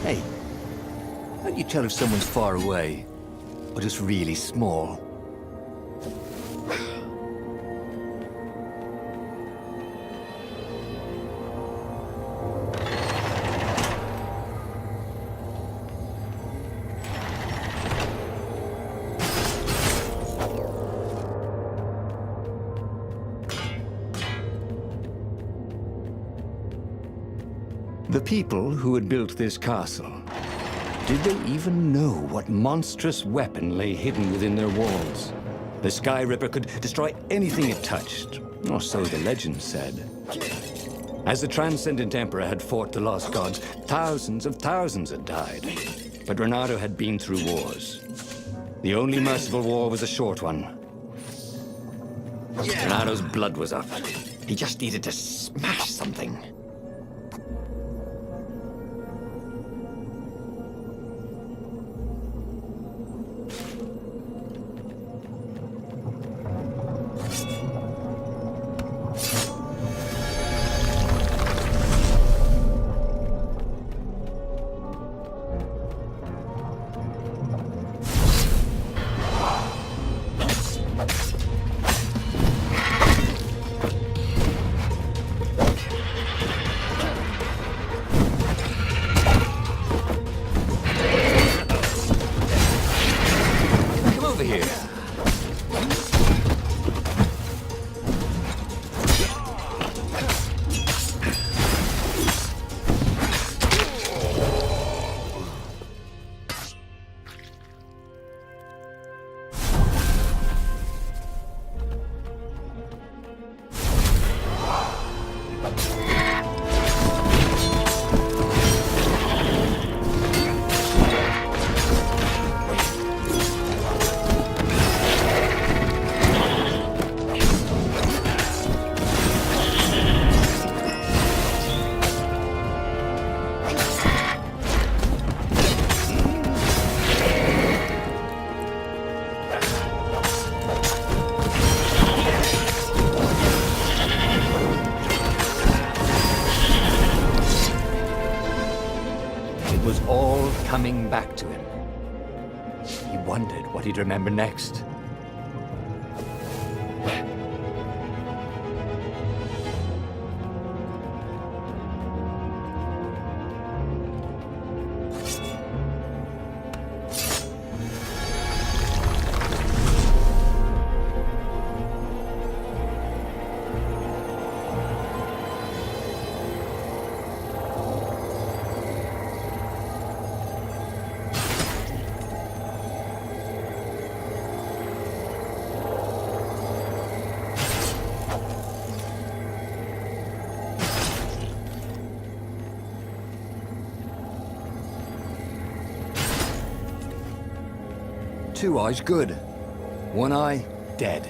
Hey, how do you tell if someone's far away or just really small? The people who had built this castle, did they even know what monstrous weapon lay hidden within their walls? The Sky Ripper could destroy anything it touched, or so the legend said. As the Transcendent Emperor had fought the Lost Gods, thousands had died. But Renato had been through wars. The only merciful war was a short one. Renato's blood was up. He just needed to smash something. Coming back to him. He wondered what he'd remember next. Two eyes, good. One eye, dead.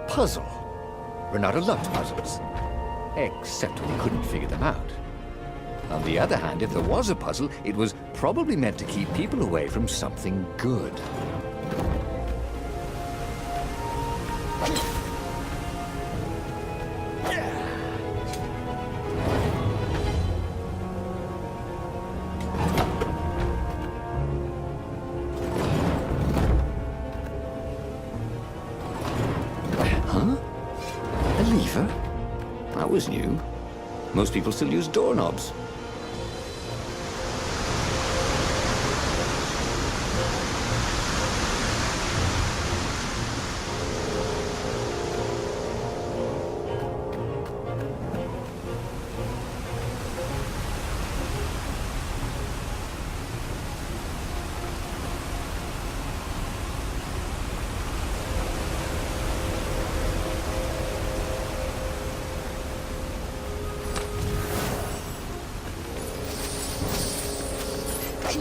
Puzzle. Renato loved puzzles, except when he couldn't figure them out. On the other hand, if there was a puzzle, it was probably meant to keep people away from something good. That was new. Most people still use doorknobs.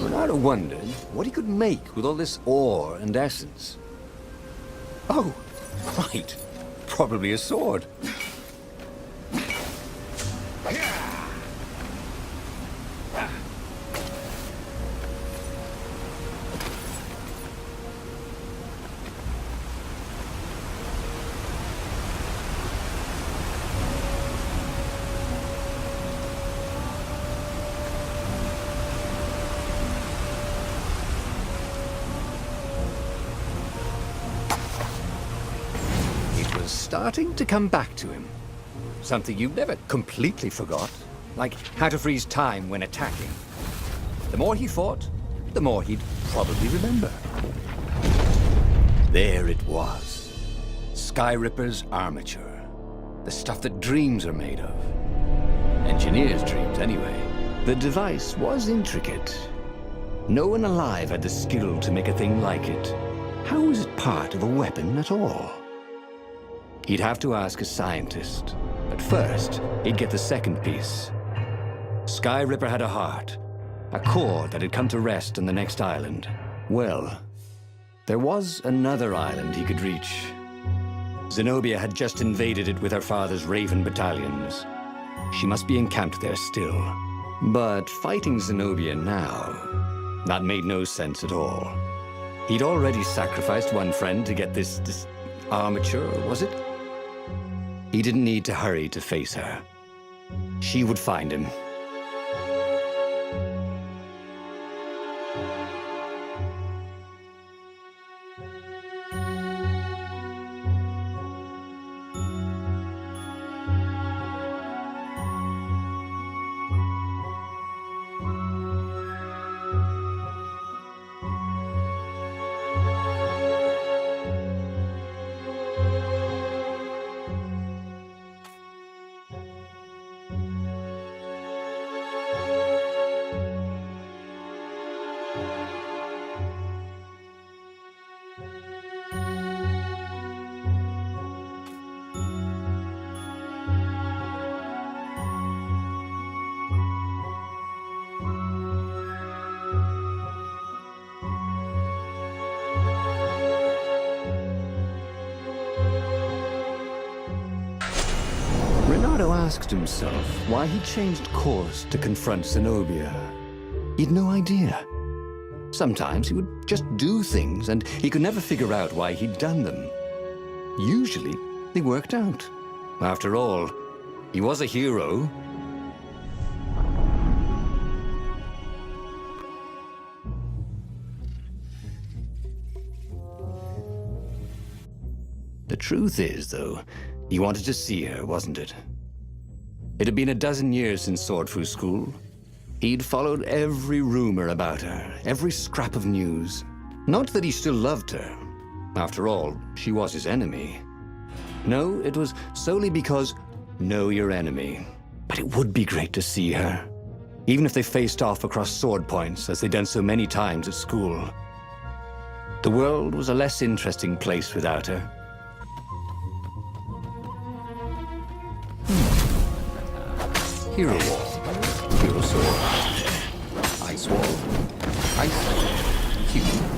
Renato wondered what he could make with all this ore and essence. Oh, right. Probably a sword. Starting to come back to him. Something you never completely forgot, like how to freeze time when attacking. The more he fought, the more he'd probably remember. There it was. Skyripper's armature. The stuff that dreams are made of. Engineers' dreams, anyway. The device was intricate. No one alive had the skill to make a thing like it. How was it part of a weapon at all? He'd have to ask a scientist. But first, he'd get the second piece. Skyripper had a heart, a core that had come to rest on the next island. Well, there was another island he could reach. Zenobia had just invaded it with her father's Raven battalions. She must be encamped there still. But fighting Zenobia now, that made no sense at all. He'd already sacrificed one friend to get this armature, was it? He didn't need to hurry to face her. She would find him. Renato asked himself why he changed course to confront Zenobia. He'd no idea. Sometimes he would just do things, and he could never figure out why he'd done them. Usually, they worked out. After all, he was a hero. The truth is, though, he wanted to see her, wasn't it? It had been a dozen years since Swordfu School. He'd followed every rumor about her, every scrap of news. Not that he still loved her. After all, she was his enemy. No, it was solely because know your enemy. But it would be great to see her, even if they faced off across sword points as they'd done so many times at school. The world was a less interesting place without her. Hero Wall, Hero Sword, Ice Wall, Ice Cube.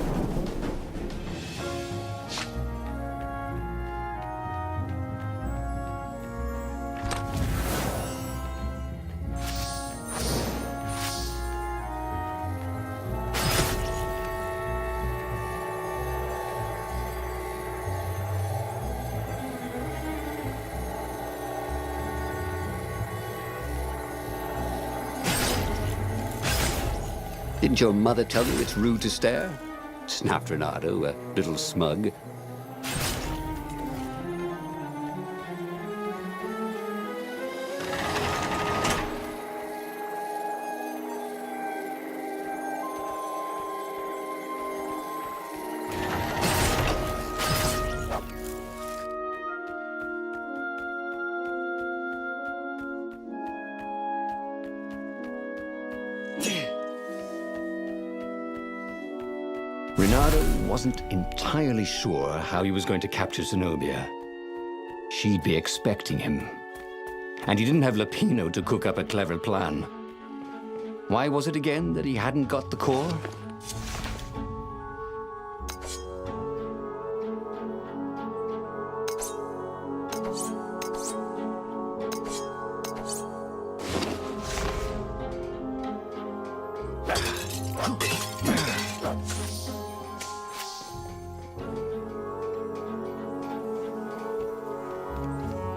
Didn't your mother tell you it's rude to stare? Snapped Renato, a little smug. Renato wasn't entirely sure how he was going to capture Zenobia. She'd be expecting him. And he didn't have Lapino to cook up a clever plan. Why was it again that he hadn't got the core?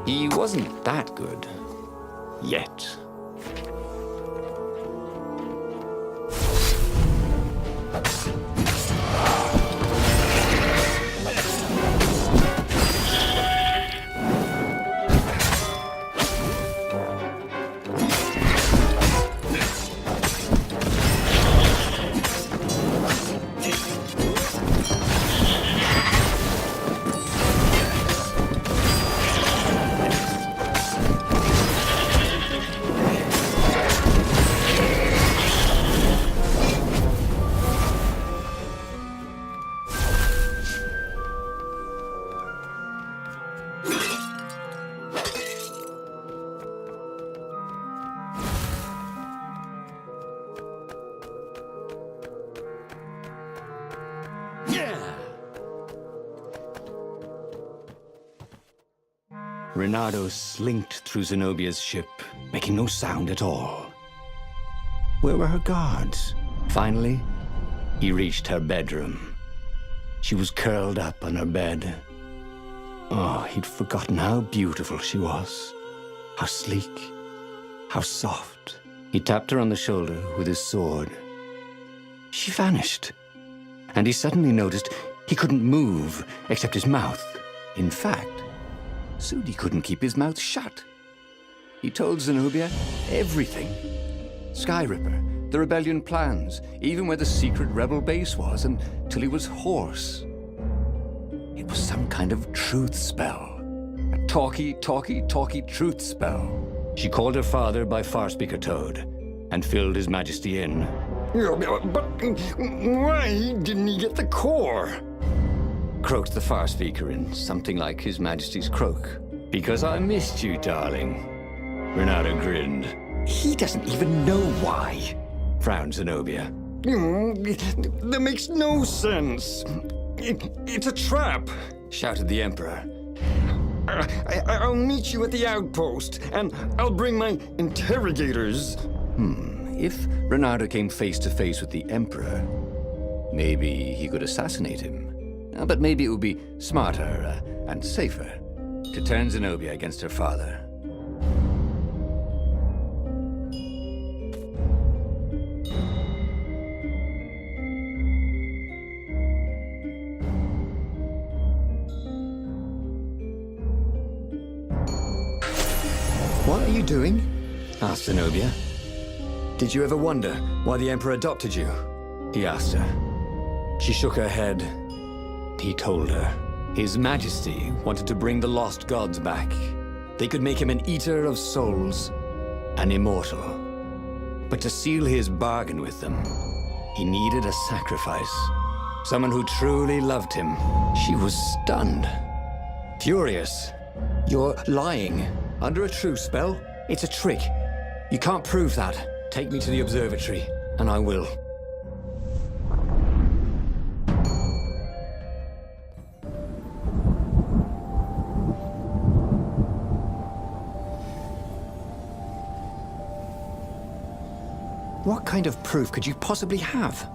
He wasn't that good. Yet. Reynardo slinked through Zenobia's ship, making no sound at all. Where were her guards? Finally, he reached her bedroom. She was curled up on her bed. Oh, he'd forgotten how beautiful she was. How sleek, how soft. He tapped her on the shoulder with his sword. She vanished. And he suddenly noticed he couldn't move except his mouth. In fact, Sudi couldn't keep his mouth shut. He told Zenobia everything. Skyripper, the rebellion plans, even where the secret rebel base was, until he was hoarse. It was some kind of truth spell. A talky truth spell. She called her father by Farspeaker Toad and filled His Majesty in. But why didn't he get the core? Croaked the Farspeaker in something like His Majesty's croak. Because I missed you, darling. Reynardo grinned. He doesn't even know why, frowned Zenobia. That makes no sense. It's a trap, shouted the Emperor. I'll meet you at the outpost, and I'll bring my interrogators. If Reynardo came face to face with the Emperor, maybe he could assassinate him. But maybe it would be smarter and safer to turn Zenobia against her father. What are you doing? Asked Zenobia. Did you ever wonder why the Emperor adopted you? He asked her. She shook her head. He told her. His Majesty wanted to bring the lost gods back. They could make him an eater of souls, an immortal. But to seal his bargain with them, he needed a sacrifice. Someone who truly loved him. She was stunned. Furious. You're lying. Under a truth spell? It's a trick. You can't prove that. Take me to the observatory, and I will. What kind of proof could you possibly have?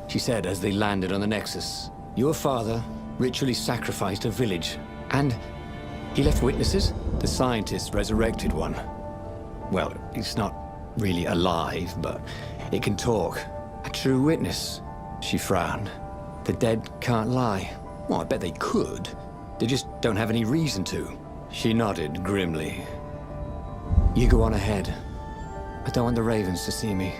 She said as they landed on the Nexus. Your father ritually sacrificed a village, and he left witnesses? The scientists resurrected one. Well, it's not really alive, but it can talk. A true witness. She frowned. The dead can't lie. Well, I bet they could. They just don't have any reason to. She nodded grimly. You go on ahead. I don't want the Ravens to see me.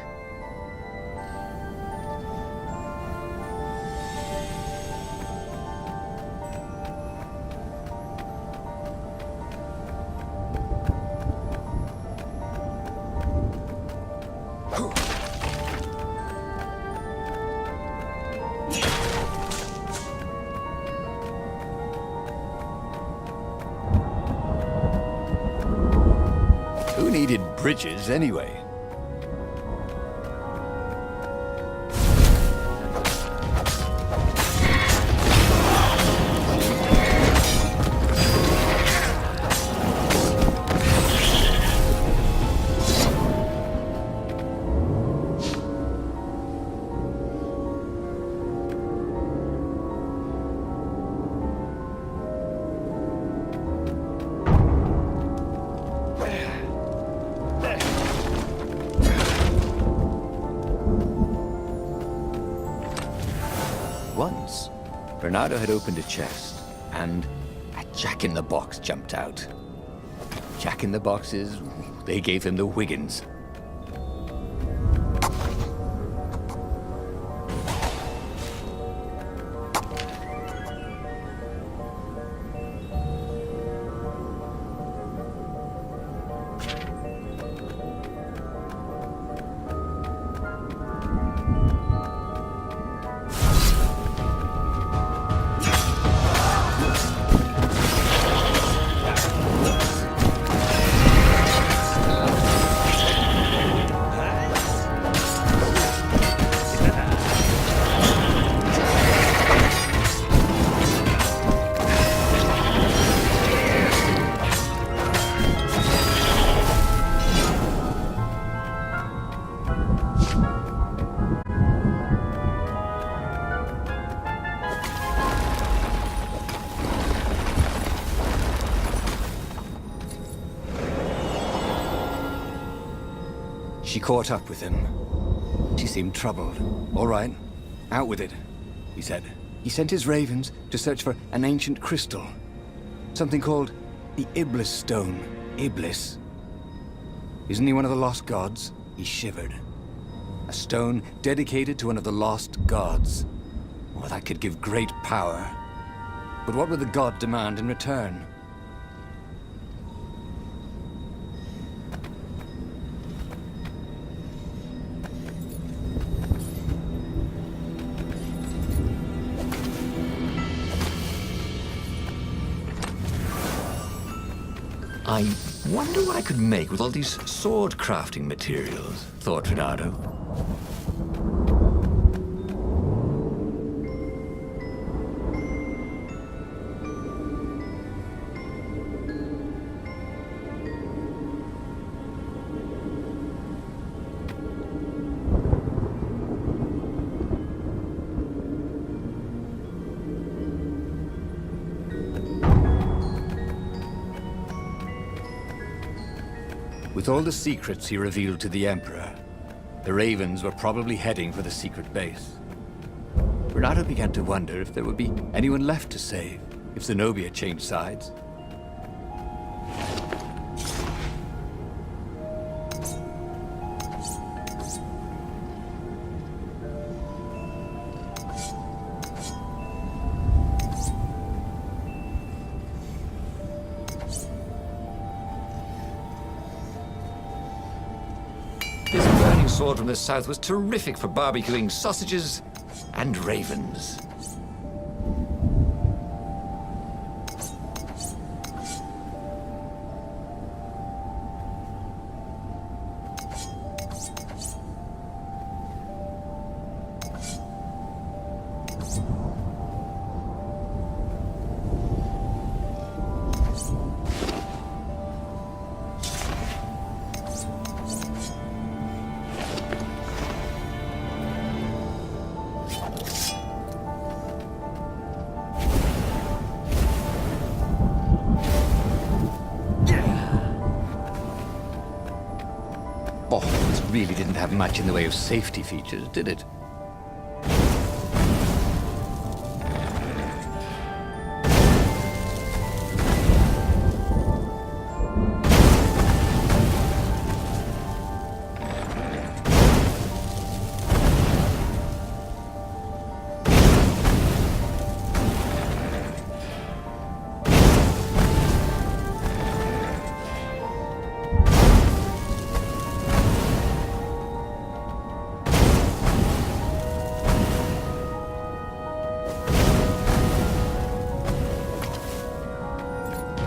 Who needed bridges anyway? Renato had opened a chest, and a jack-in-the-box jumped out. Jack-in-the-boxes, they gave him the Wiggins. She caught up with him. She seemed troubled. All right, out with it, he said. He sent his ravens to search for an ancient crystal. Something called the Iblis Stone. Iblis. Isn't he one of the lost gods? He shivered. A stone dedicated to one of the lost gods. Oh, that could give great power. But what would the god demand in return? I wonder what I could make with all these sword crafting materials, thought Renato. With all the secrets he revealed to the Emperor, the Ravens were probably heading for the secret base. Renato began to wonder if there would be anyone left to save, if Zenobia changed sides. Sword from the south was terrific for barbecuing sausages and ravens. Oh, this really didn't have much in the way of safety features, did it?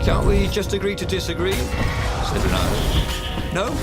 Can't we just agree to disagree? Said Renato. No?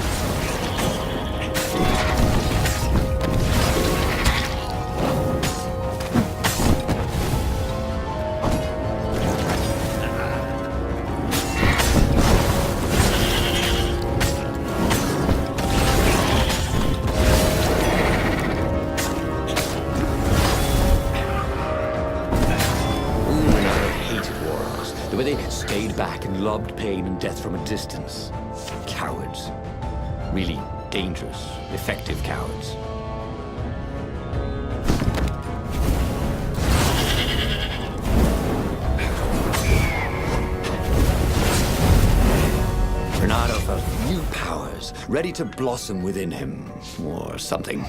The way they stayed back and lobbed pain and death from a distance. Cowards. Really dangerous, effective cowards. felt new powers ready to blossom within him, or something.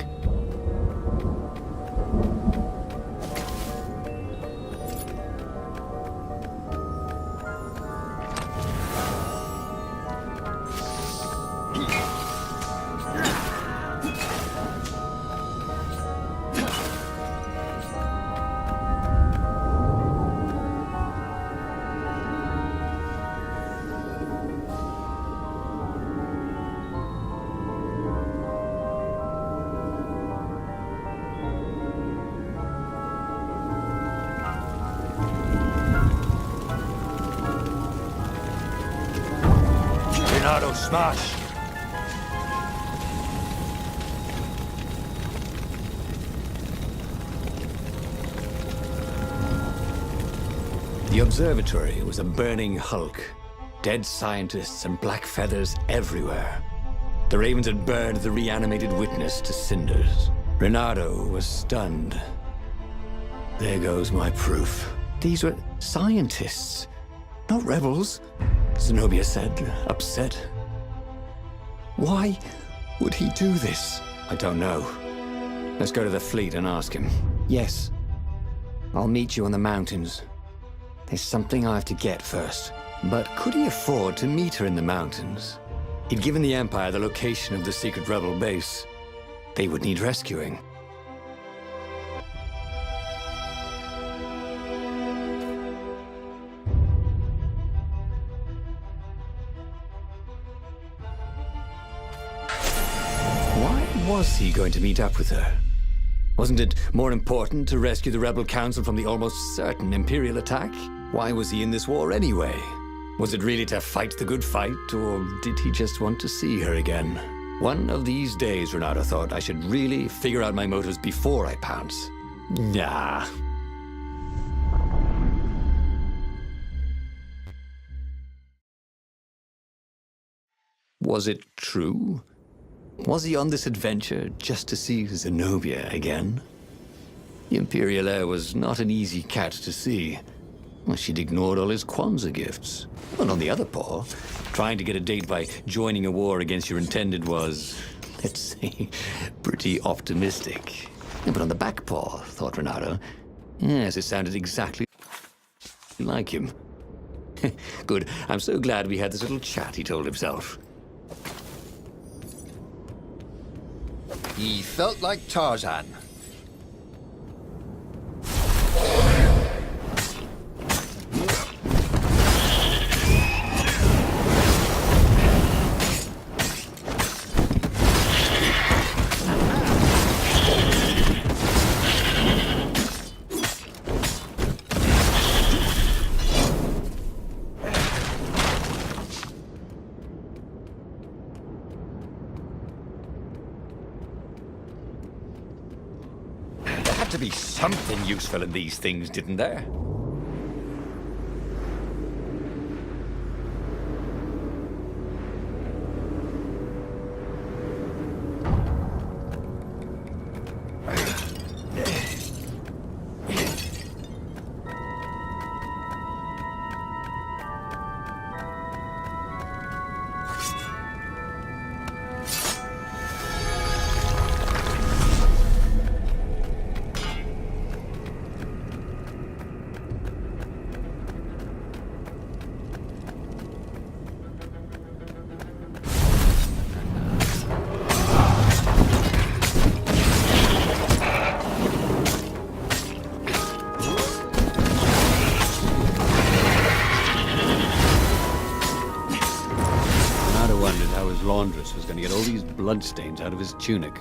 Tornado smash! The observatory was a burning hulk. Dead scientists and black feathers everywhere. The ravens had burned the reanimated witness to cinders. Renato was stunned. There goes my proof. These were scientists, not rebels, Zenobia said, upset. Why would he do this? I don't know. Let's go to the fleet and ask him. Yes. I'll meet you on the mountains. There's something I have to get first. But could he afford to meet her in the mountains? He'd given the Empire the location of the secret rebel base. They would need rescuing. Was he going to meet up with her? Wasn't it more important to rescue the Rebel Council from the almost certain Imperial attack? Why was he in this war anyway? Was it really to fight the good fight, or did he just want to see her again? One of these days, Renato thought, I should really figure out my motives before I pounce. Nah. Was it true? Was he on this adventure just to see Zenobia again? The Imperial heir was not an easy cat to see. Well, she'd ignored all his Kwanzaa gifts. And on the other paw, trying to get a date by joining a war against your intended was, let's say, pretty optimistic. But on the back paw, thought Renato, yes, it sounded exactly like him. Good, I'm so glad we had this little chat, he told himself. He felt like Tarzan. To be something useful in these things, didn't there? Laundress was going to get all these bloodstains out of his tunic.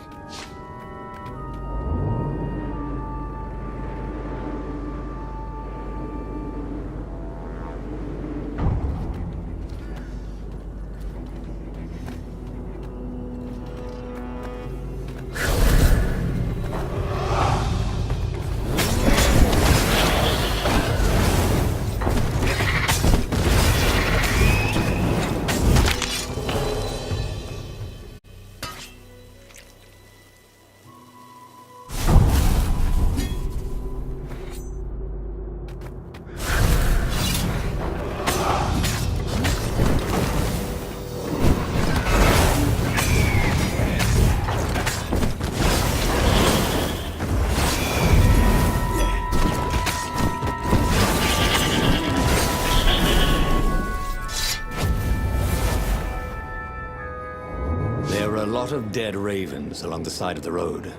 were a lot of dead ravens along the side of the road.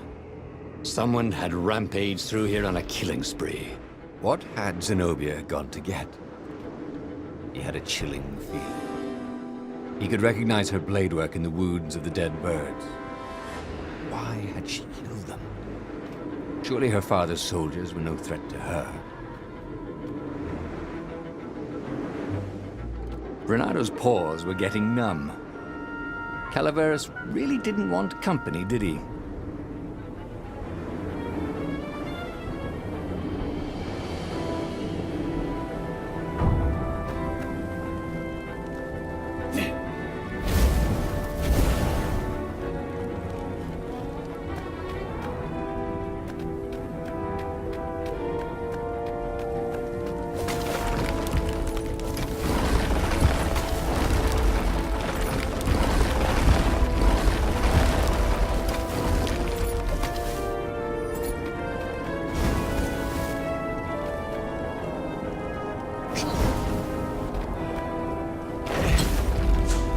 Someone had rampaged through here on a killing spree. What had Zenobia gone to get? He had a chilling feeling. He could recognize her blade work in the wounds of the dead birds. Why had she killed them? Surely her father's soldiers were no threat to her. Renado's paws were getting numb. Calaveras really didn't want company, did he?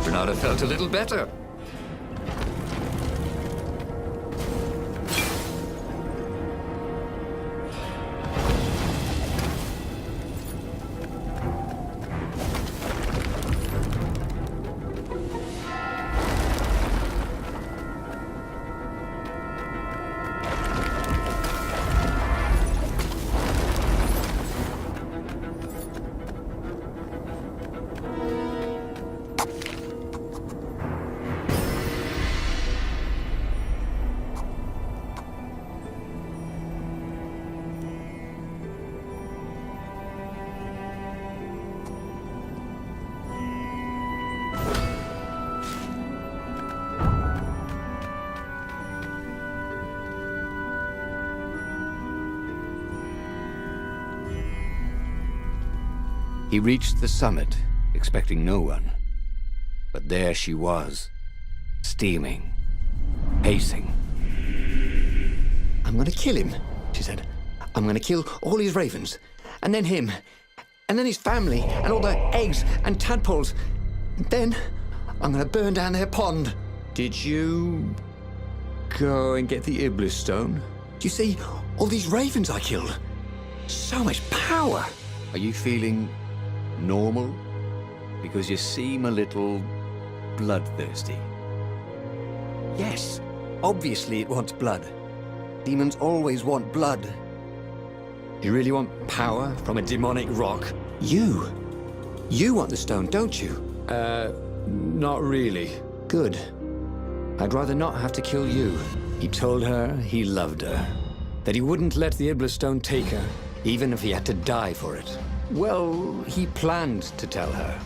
Renado felt a little better. He reached the summit, expecting no one. But there she was, steaming, pacing. I'm gonna kill him, she said. I'm gonna kill all his ravens, and then him, and then his family, and all the eggs and tadpoles. And then I'm gonna burn down their pond. Did you go and get the Iblis stone? You see, all these ravens I killed. So much power. Are you feeling normal? Because you seem a little bloodthirsty. Yes, obviously it wants blood. Demons always want blood. You really want power from a demonic rock? You want the stone, don't you? Not really. Good. I'd rather not have to kill you. He told her he loved her. That he wouldn't let the Iblis stone take her, even if he had to die for it. Well, he planned to tell her.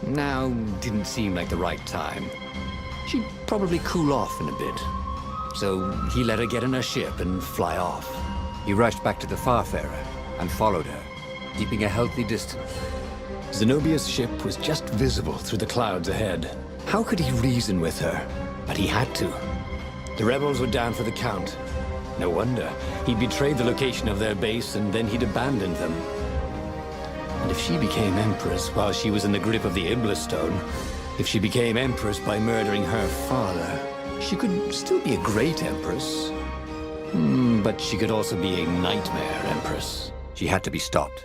Now didn't seem like the right time. She'd probably cool off in a bit. So he let her get in her ship and fly off. He rushed back to the Farfarer and followed her, keeping a healthy distance. Zenobia's ship was just visible through the clouds ahead. How could he reason with her? But he had to. The rebels were down for the count. No wonder. He'd betrayed the location of their base and then he'd abandoned them. And if she became Empress while she was in the grip of the Iblis stone, if she became Empress by murdering her father, she could still be a great Empress. But she could also be a nightmare Empress. She had to be stopped.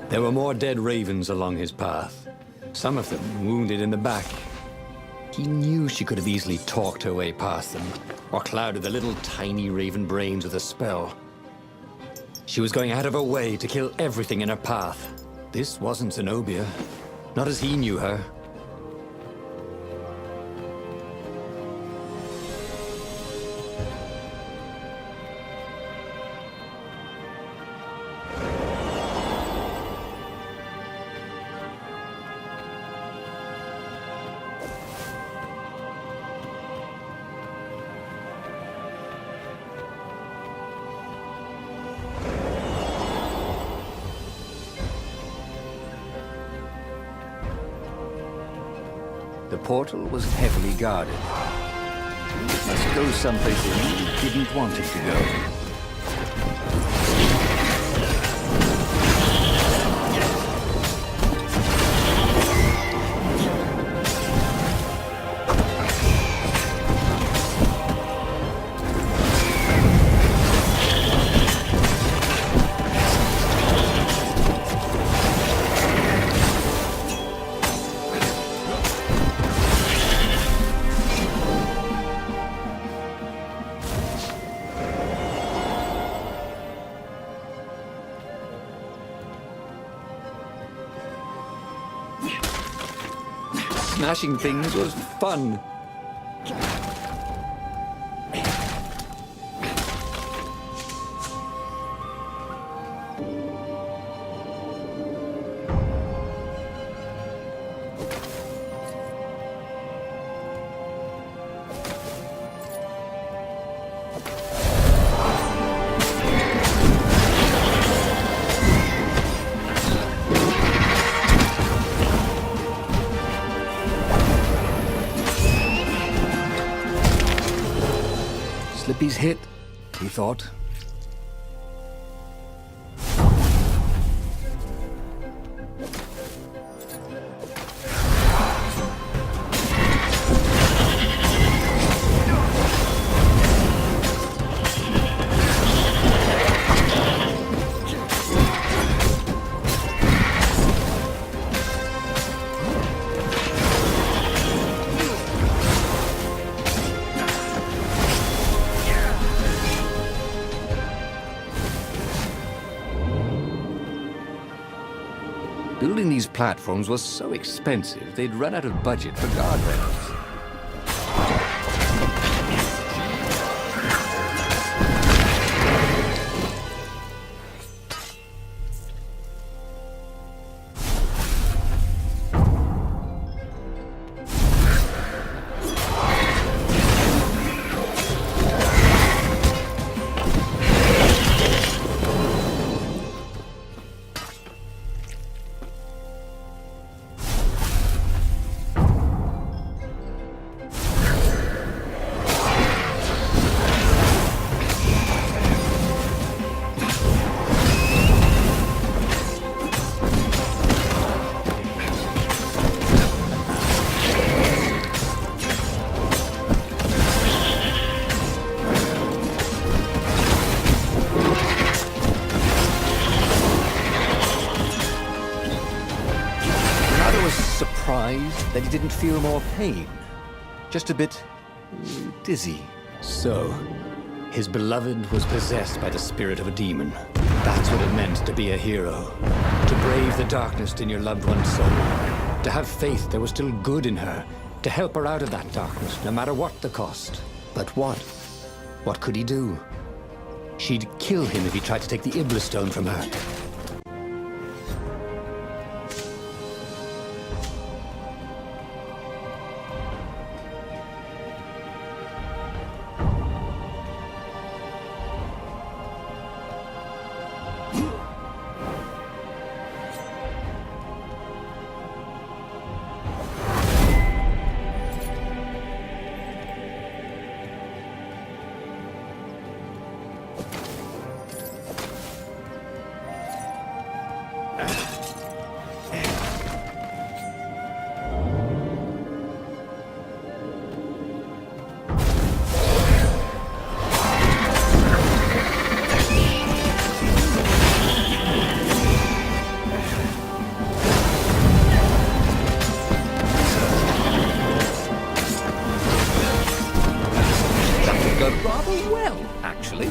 There were more dead ravens along his path, some of them wounded in the back. He knew she could have easily talked her way past them, or clouded the little tiny raven brains with a spell. She was going out of her way to kill everything in her path. This wasn't Zenobia, not as he knew her. The portal was heavily guarded. He must go someplace he didn't want it to go. Smashing things was fun. Slippy's hit, he thought. Building these platforms was so expensive, they'd run out of budget for guardrails. Surprised that he didn't feel more pain. Just a bit dizzy. So, his beloved was possessed by the spirit of a demon. That's what it meant to be a hero. To brave the darkness in your loved one's soul. To have faith there was still good in her. To help her out of that darkness, no matter what the cost. But what? What could he do? She'd kill him if he tried to take the Iblis stone from her. Rather well, actually.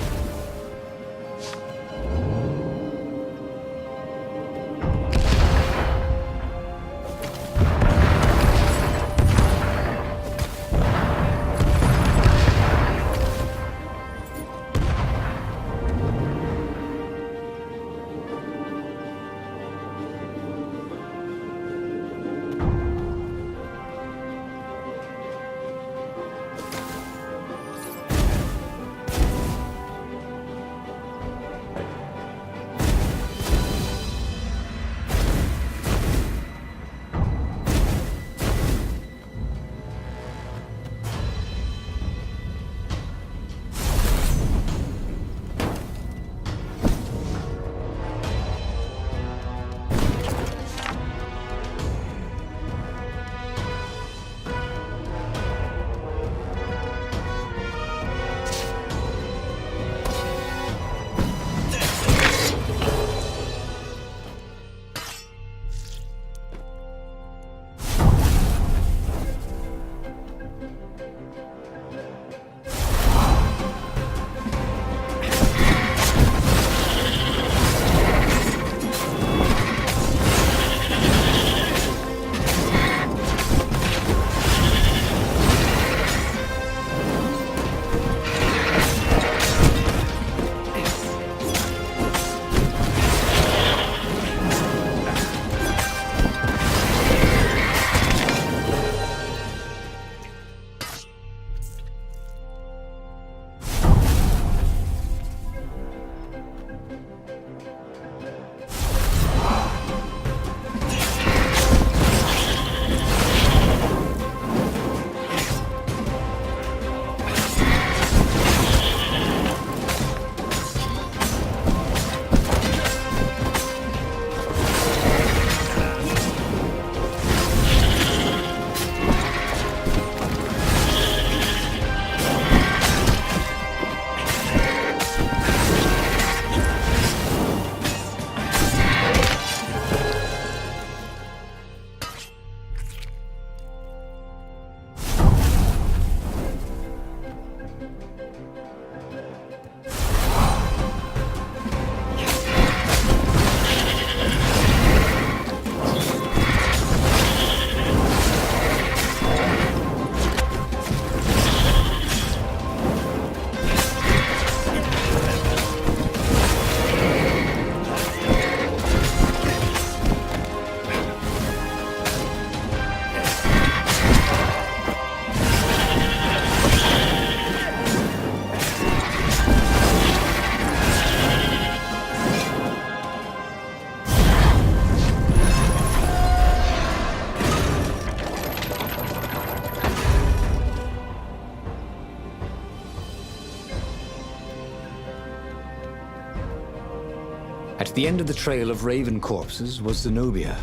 At the end of the trail of raven corpses was Zenobia.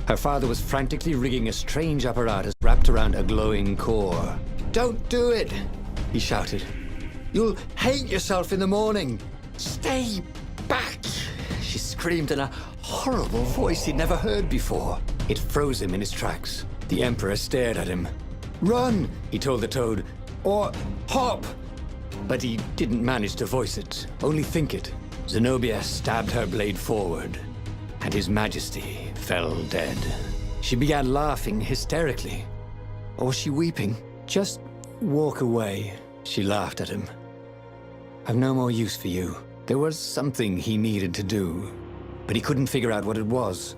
Her father was frantically rigging a strange apparatus wrapped around a glowing core. "Don't do it!" he shouted. "You'll hate yourself in the morning! Stay back!" She screamed in a horrible voice he'd never heard before. It froze him in his tracks. The Emperor stared at him. "Run," he told the toad, "or hop!" But he didn't manage to voice it, only think it. Zenobia stabbed her blade forward, and His Majesty fell dead. She began laughing hysterically. Or was she weeping? "Just walk away," she laughed at him. "I've no more use for you." There was something he needed to do, but he couldn't figure out what it was.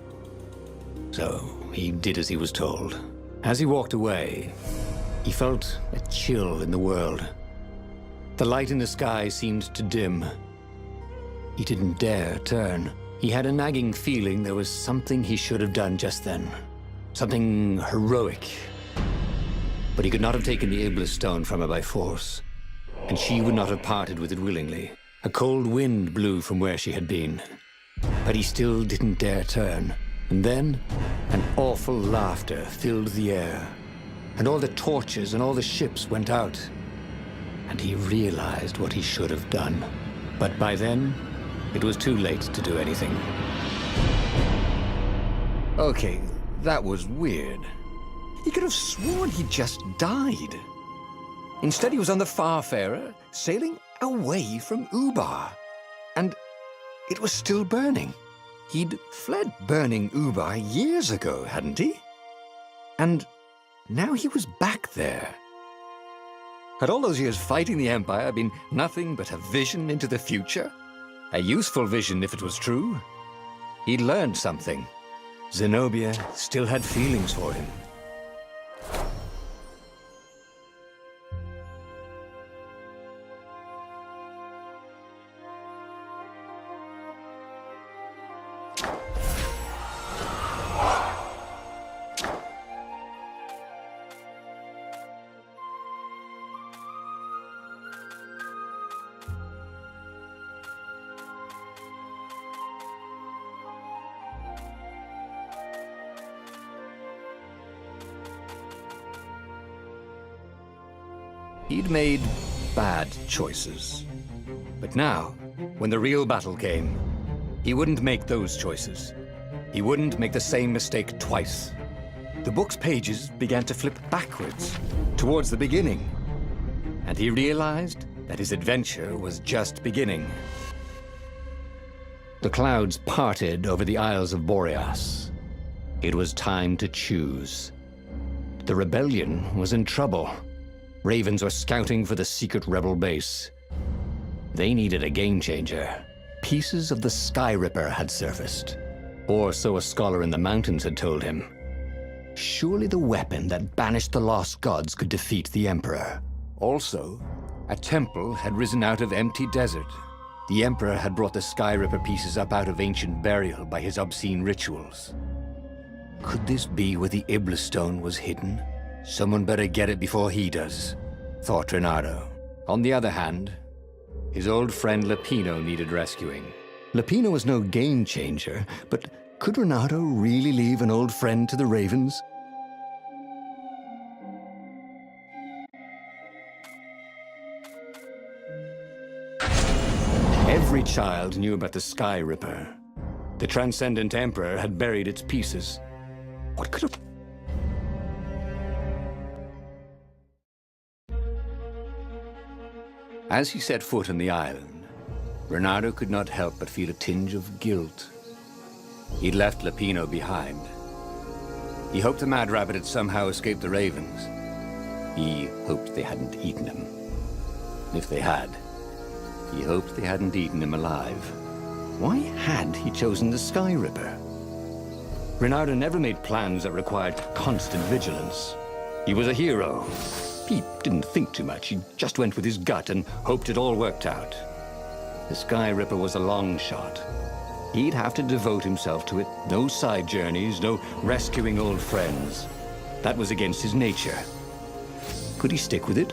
So he did as he was told. As he walked away, he felt a chill in the world. The light in the sky seemed to dim. He didn't dare turn. He had a nagging feeling there was something he should have done just then. Something heroic. But he could not have taken the Iblis stone from her by force, and she would not have parted with it willingly. A cold wind blew from where she had been, but he still didn't dare turn. And then, an awful laughter filled the air, and all the torches and all the ships went out, and he realized what he should have done. But by then, it was too late to do anything. Okay, that was weird. He could have sworn he just died. Instead, he was on the Farfarer, sailing away from Ubar. And it was still burning. He'd fled burning Ubar years ago, hadn't he? And now he was back there. Had all those years fighting the Empire been nothing but a vision into the future? A useful vision if it was true. He'd learned something. Zenobia still had feelings for him. He'd made bad choices. But now, when the real battle came, he wouldn't make those choices. He wouldn't make the same mistake twice. The book's pages began to flip backwards, towards the beginning. And he realized that his adventure was just beginning. The clouds parted over the Isles of Boreas. It was time to choose. The rebellion was in trouble. Ravens were scouting for the secret rebel base. They needed a game-changer. Pieces of the Sky Ripper had surfaced. Or so a scholar in the mountains had told him. Surely the weapon that banished the lost gods could defeat the Emperor. Also, a temple had risen out of empty desert. The Emperor had brought the Sky Ripper pieces up out of ancient burial by his obscene rituals. Could this be where the Iblis stone was hidden? Someone better get it before he does, thought Reynardo. On the other hand, his old friend Lapino needed rescuing. Lapino was no game changer, but could Reynardo really leave an old friend to the Ravens? Every child knew about the Sky Ripper. The Transcendent Emperor had buried its pieces. What could have... As he set foot on the island, Reynardo could not help but feel a tinge of guilt. He'd left Lapino behind. He hoped the Mad Rabbit had somehow escaped the Ravens. He hoped they hadn't eaten him. If they had, he hoped they hadn't eaten him alive. Why had he chosen the Sky Ripper? Reynardo never made plans that required constant vigilance. He was a hero. He didn't think too much. He just went with his gut and hoped it all worked out. The Sky Ripper was a long shot. He'd have to devote himself to it. No side journeys, no rescuing old friends. That was against his nature. Could he stick with it?